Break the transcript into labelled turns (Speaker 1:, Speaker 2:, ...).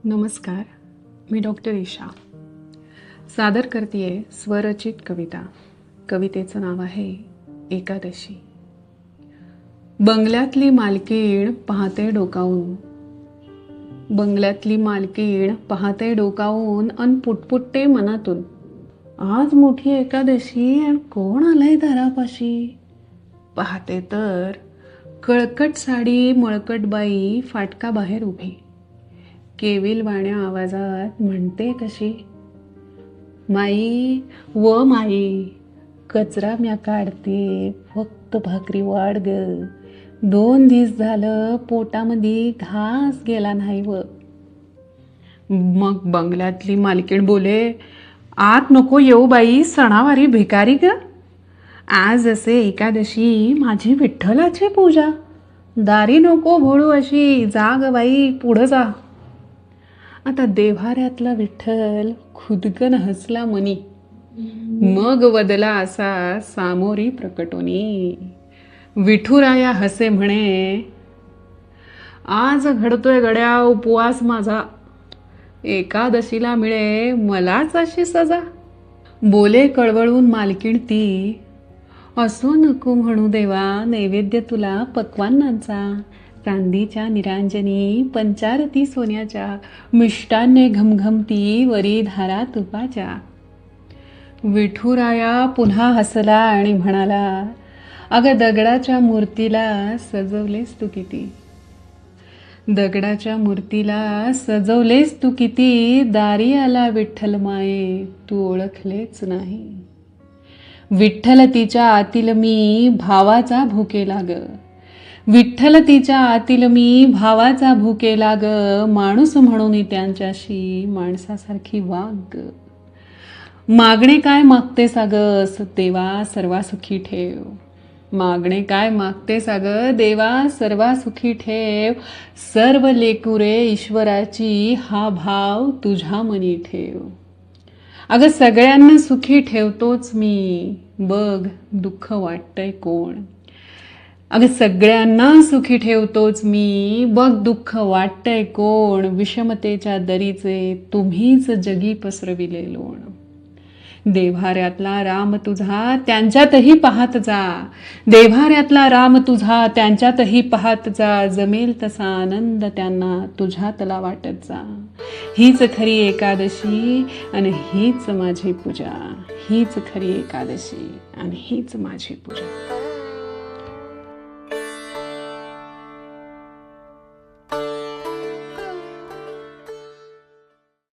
Speaker 1: नमस्कार, मी डॉक्टर ईशा सादर करतेय स्वरचित कविता. कवितेचं नाव आहे एकादशी. बंगल्यातली मालकीण पाहते डोकावून, बंगल्यातली मालकीण पाहते डोकावून अन पुटपुटते मनातून, आज मोठी एकादशी आणि कोण आलंय दारापाशी. पाहते तर कळकट साडी मळकट बाई फाटका बाहेर उभी, केविलवाण्या आवाजात म्हणते कशी, माई व माई कचरा म्या काढते, फक्त भाकरी वाढ ग, 2 दिवस झालं पोटामध्ये घास गेला नाही व. मग बंगल्यातली मालकीण बोले, आत नको येऊ बाई सणावारी भिकारी ग, आज असे एकादशी माझी विठ्ठलाची पूजा, दारी नको भोळू अशी, जा ग बाई पुढं जा. आता देव्हाऱ्यातला विठ्ठल खुदकन हसला मनी, मग वदला असा सामोरी प्रकटोनी. विठुराया हसे म्हणे, आज घडतोय गड्या उपवास माझा, एकादशीला मिळे मलाच अशी सजा. बोले कळवळून मालकीण ती, असो नको म्हणू देवा नैवेद्य तुला पक्वान्नांचा, चांदीच्या निरांजनी पंचारती सोन्याच्या, मिष्टान्ने घमघमती वरी धारा तुपाच्या. विठुराया पुन्हा हसला आणि म्हणाला, अगं दगडाच्या मूर्तीला सजवलेस तू किती, दगडाच्या मूर्तीला सजवलेस तू किती, दारी आला विठ्ठल माये तू ओळखलेच नाही. विठ्ठल तिच्या आतील मी भावाचा भुकेला ग, विठ्ठल तिच्या आतील मी भावाचा भुकेला ग, माणूस म्हणून त्यांच्याशी माणसासारखी वाग. मागणे काय मागतेस अगं देवा सर्वा सुखी ठेव, मागणे काय मागतेस अगं देवा सर्वा सुखी ठेव, सर्व लेकुरे ईश्वराची हा भाव तुझ्या मनी ठेव. अगं सगळ्यांना सुखी ठेवतोच मी, बघ दुःख वाटतंय कोण, अगं सगळ्यांना सुखी ठेवतोच मी, बघ दुःख वाटतंय कोण, विषमतेच्या दरीचे तुम्हीच जगी पसरविले लोण. देव्हाऱ्यातला राम तुझा त्यांच्यातही पाहत जा, देव्हाऱ्यातला राम तुझा त्यांच्यातही पाहत जा, जमेल तसा आनंद त्यांना तुझ्यातला वाटत जा. हीच खरी एकादशी आणि हीच माझी पूजा, हीच खरी एकादशी आणि हीच माझी पूजा.